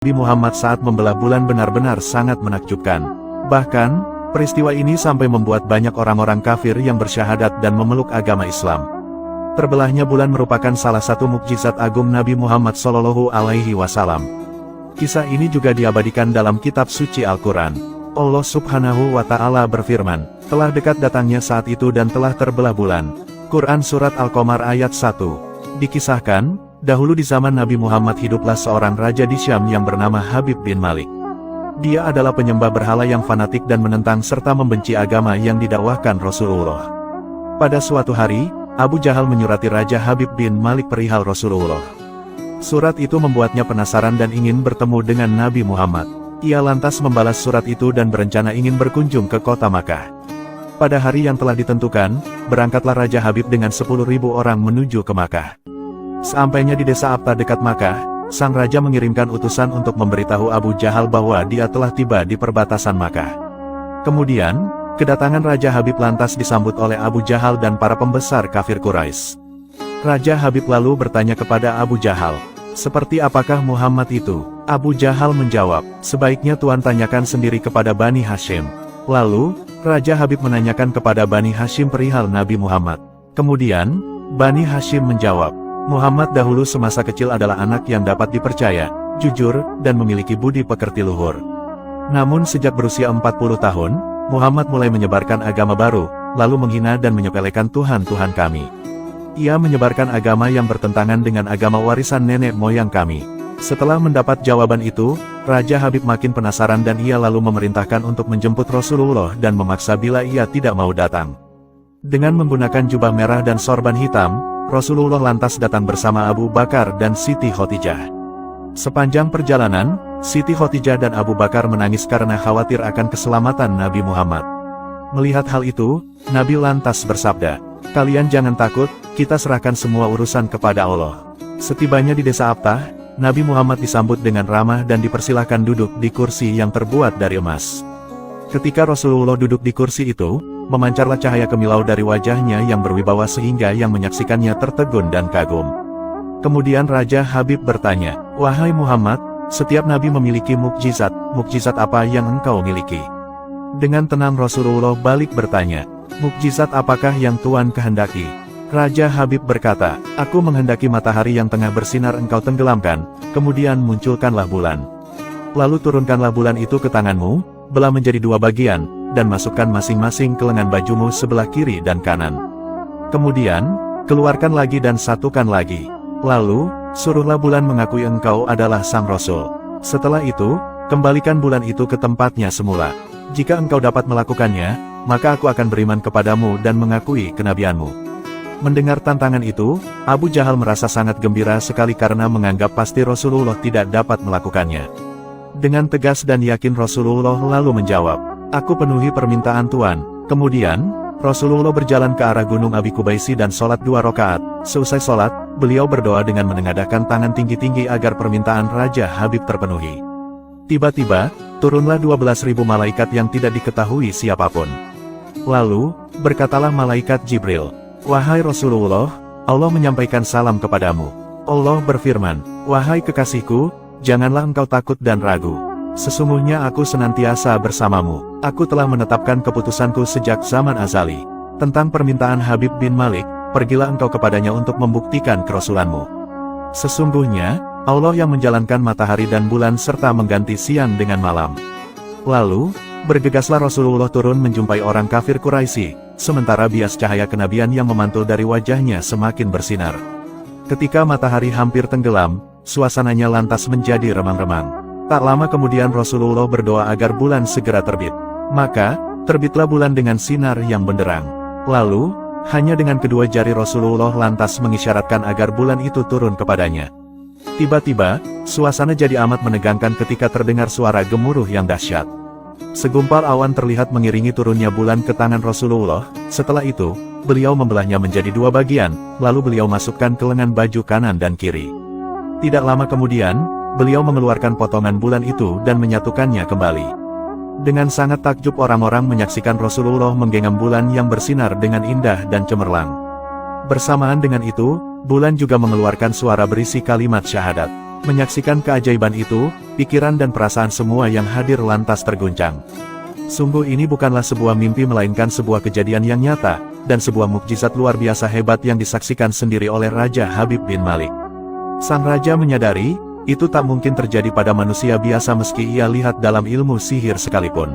Nabi Muhammad saat membelah bulan benar-benar sangat menakjubkan. Bahkan, peristiwa ini sampai membuat banyak orang-orang kafir yang bersyahadat dan memeluk agama Islam. Terbelahnya bulan merupakan salah satu mukjizat agung Nabi Muhammad Shallallahu Alaihi Wasallam. Kisah ini juga diabadikan dalam kitab suci Al-Quran. Allah Subhanahu wa Ta'ala berfirman, "Telah dekat datangnya saat itu dan telah terbelah bulan." Quran Surat Al-Qamar ayat 1. Dikisahkan, dahulu di zaman Nabi Muhammad hiduplah seorang raja di Syam yang bernama Habib bin Malik. Dia adalah penyembah berhala yang fanatik dan menentang serta membenci agama yang didakwahkan Rasulullah. Pada suatu hari, Abu Jahal menyurati Raja Habib bin Malik perihal Rasulullah. Surat itu membuatnya penasaran dan ingin bertemu dengan Nabi Muhammad. Ia lantas membalas surat itu dan berencana ingin berkunjung ke kota Makkah. Pada hari yang telah ditentukan, berangkatlah Raja Habib dengan 10.000 orang menuju ke Makkah. Sampainya di desa Abta dekat Makkah, sang raja mengirimkan utusan untuk memberitahu Abu Jahal bahwa dia telah tiba di perbatasan Makkah. Kemudian, kedatangan Raja Habib lantas disambut oleh Abu Jahal dan para pembesar kafir Quraisy. Raja Habib lalu bertanya kepada Abu Jahal, "Seperti apakah Muhammad itu?" Abu Jahal menjawab, "Sebaiknya Tuan tanyakan sendiri kepada Bani Hashim." Lalu, Raja Habib menanyakan kepada Bani Hashim perihal Nabi Muhammad. Kemudian, Bani Hashim menjawab, "Muhammad dahulu semasa kecil adalah anak yang dapat dipercaya, jujur, dan memiliki budi pekerti luhur. Namun sejak berusia 40 tahun, Muhammad mulai menyebarkan agama baru, lalu menghina dan menyepelekan Tuhan-Tuhan kami. Ia menyebarkan agama yang bertentangan dengan agama warisan nenek moyang kami." Setelah mendapat jawaban itu, Raja Habib makin penasaran dan ia lalu memerintahkan untuk menjemput Rasulullah dan memaksa bila ia tidak mau datang. Dengan menggunakan jubah merah dan sorban hitam, Rasulullah lantas datang bersama Abu Bakar dan Siti Khadijah. Sepanjang perjalanan, Siti Khadijah dan Abu Bakar menangis karena khawatir akan keselamatan Nabi Muhammad. Melihat hal itu, Nabi lantas bersabda, "Kalian jangan takut, kita serahkan semua urusan kepada Allah." Setibanya di desa Abtah, Nabi Muhammad disambut dengan ramah dan dipersilahkan duduk di kursi yang terbuat dari emas. Ketika Rasulullah duduk di kursi itu, memancarlah cahaya kemilau dari wajahnya yang berwibawa sehingga yang menyaksikannya tertegun dan kagum. Kemudian Raja Habib bertanya, "Wahai Muhammad, setiap nabi memiliki mukjizat, mukjizat apa yang engkau miliki?" Dengan tenang Rasulullah balik bertanya, "Mukjizat apakah yang Tuan kehendaki?" Raja Habib berkata, "Aku menghendaki matahari yang tengah bersinar engkau tenggelamkan, kemudian munculkanlah bulan. Lalu turunkanlah bulan itu ke tanganmu, belah menjadi 2 bagian, dan masukkan masing-masing ke lengan bajumu sebelah kiri dan kanan. Kemudian, keluarkan lagi dan satukan lagi. Lalu, suruhlah bulan mengakui engkau adalah sang Rasul. Setelah itu, kembalikan bulan itu ke tempatnya semula. Jika engkau dapat melakukannya, maka aku akan beriman kepadamu dan mengakui kenabianmu." Mendengar tantangan itu, Abu Jahal merasa sangat gembira sekali karena menganggap pasti Rasulullah tidak dapat melakukannya. Dengan tegas dan yakin Rasulullah lalu menjawab, "Aku penuhi permintaan Tuan." Kemudian, Rasulullah berjalan ke arah Gunung Abi Kubaisi dan sholat 2 rakaat. Seusai sholat, beliau berdoa dengan menengadahkan tangan tinggi-tinggi agar permintaan Raja Habib terpenuhi. Tiba-tiba, turunlah 12.000 malaikat yang tidak diketahui siapapun. Lalu, berkatalah malaikat Jibril, "Wahai Rasulullah, Allah menyampaikan salam kepadamu." Allah berfirman, "Wahai kekasihku, janganlah engkau takut dan ragu. Sesungguhnya aku senantiasa bersamamu. Aku telah menetapkan keputusanku sejak zaman azali. Tentang permintaan Habib bin Malik, pergilah engkau kepadanya untuk membuktikan kerasulanmu. Sesungguhnya, Allah yang menjalankan matahari dan bulan serta mengganti siang dengan malam." Lalu, bergegaslah Rasulullah turun menjumpai orang kafir Quraisy. Sementara bias cahaya kenabian yang memantul dari wajahnya semakin bersinar. Ketika matahari hampir tenggelam, suasananya lantas menjadi remang-remang. Tak lama kemudian Rasulullah berdoa agar bulan segera terbit. Maka, terbitlah bulan dengan sinar yang benderang. Lalu, hanya dengan kedua jari Rasulullah lantas mengisyaratkan agar bulan itu turun kepadanya. Tiba-tiba, suasana jadi amat menegangkan ketika terdengar suara gemuruh yang dahsyat. Segumpal awan terlihat mengiringi turunnya bulan ke tangan Rasulullah. Setelah itu, beliau membelahnya menjadi 2 bagian, lalu beliau masukkan ke lengan baju kanan dan kiri. Tidak lama kemudian, beliau mengeluarkan potongan bulan itu dan menyatukannya kembali. Dengan sangat takjub orang-orang menyaksikan Rasulullah menggenggam bulan yang bersinar dengan indah dan cemerlang. Bersamaan dengan itu, bulan juga mengeluarkan suara berisi kalimat syahadat. Menyaksikan keajaiban itu, pikiran dan perasaan semua yang hadir lantas terguncang. Sungguh ini bukanlah sebuah mimpi melainkan sebuah kejadian yang nyata, dan sebuah mukjizat luar biasa hebat yang disaksikan sendiri oleh Raja Habib bin Malik. Sang raja menyadari, itu tak mungkin terjadi pada manusia biasa meski ia lihat dalam ilmu sihir sekalipun.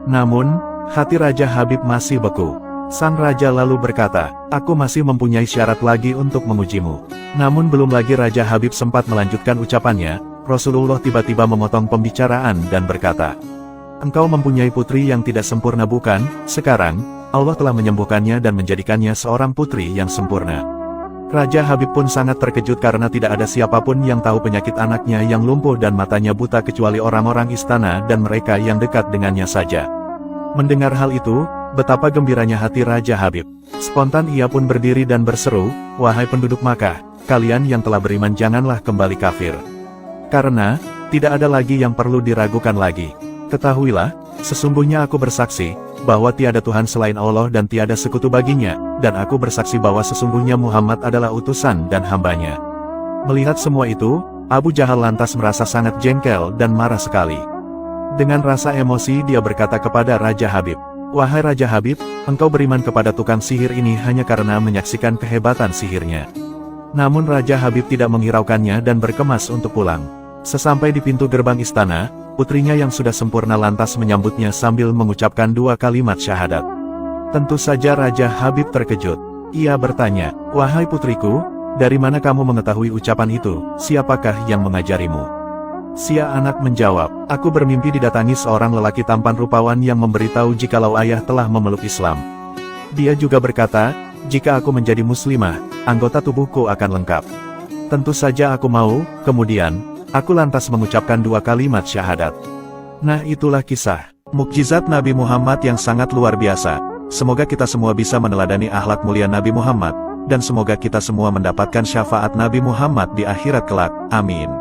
Namun, hati Raja Habib masih beku. Sang raja lalu berkata, "Aku masih mempunyai syarat lagi untuk mengujimu." Namun belum lagi Raja Habib sempat melanjutkan ucapannya, Rasulullah tiba-tiba memotong pembicaraan dan berkata, "Engkau mempunyai putri yang tidak sempurna bukan? Sekarang, Allah telah menyembuhkannya dan menjadikannya seorang putri yang sempurna." Raja Habib pun sangat terkejut karena tidak ada siapapun yang tahu penyakit anaknya yang lumpuh dan matanya buta kecuali orang-orang istana dan mereka yang dekat dengannya saja. Mendengar hal itu, betapa gembiranya hati Raja Habib. Spontan ia pun berdiri dan berseru, "Wahai penduduk Makkah, kalian yang telah beriman janganlah kembali kafir. Karena, tidak ada lagi yang perlu diragukan lagi. Ketahuilah, sesungguhnya aku bersaksi, bahwa tiada Tuhan selain Allah dan tiada sekutu baginya, dan aku bersaksi bahwa sesungguhnya Muhammad adalah utusan dan hambanya." Melihat semua itu, Abu Jahal lantas merasa sangat jengkel dan marah sekali. Dengan rasa emosi dia berkata kepada Raja Habib, "Wahai Raja Habib, engkau beriman kepada tukang sihir ini hanya karena menyaksikan kehebatan sihirnya." Namun Raja Habib tidak menghiraukannya dan berkemas untuk pulang. Sesampai di pintu gerbang istana, putrinya yang sudah sempurna lantas menyambutnya sambil mengucapkan 2 kalimat syahadat. Tentu saja Raja Habib terkejut. Ia bertanya, "Wahai putriku, dari mana kamu mengetahui ucapan itu? Siapakah yang mengajarimu?" Si anak menjawab, "Aku bermimpi didatangi seorang lelaki tampan rupawan yang memberitahu jikalau ayah telah memeluk Islam. Dia juga berkata, jika aku menjadi muslimah, anggota tubuhku akan lengkap. Tentu saja aku mau, kemudian, aku lantas mengucapkan 2 kalimat syahadat." Nah itulah kisah mukjizat Nabi Muhammad yang sangat luar biasa. Semoga kita semua bisa meneladani akhlak mulia Nabi Muhammad, dan semoga kita semua mendapatkan syafaat Nabi Muhammad di akhirat kelak. Amin.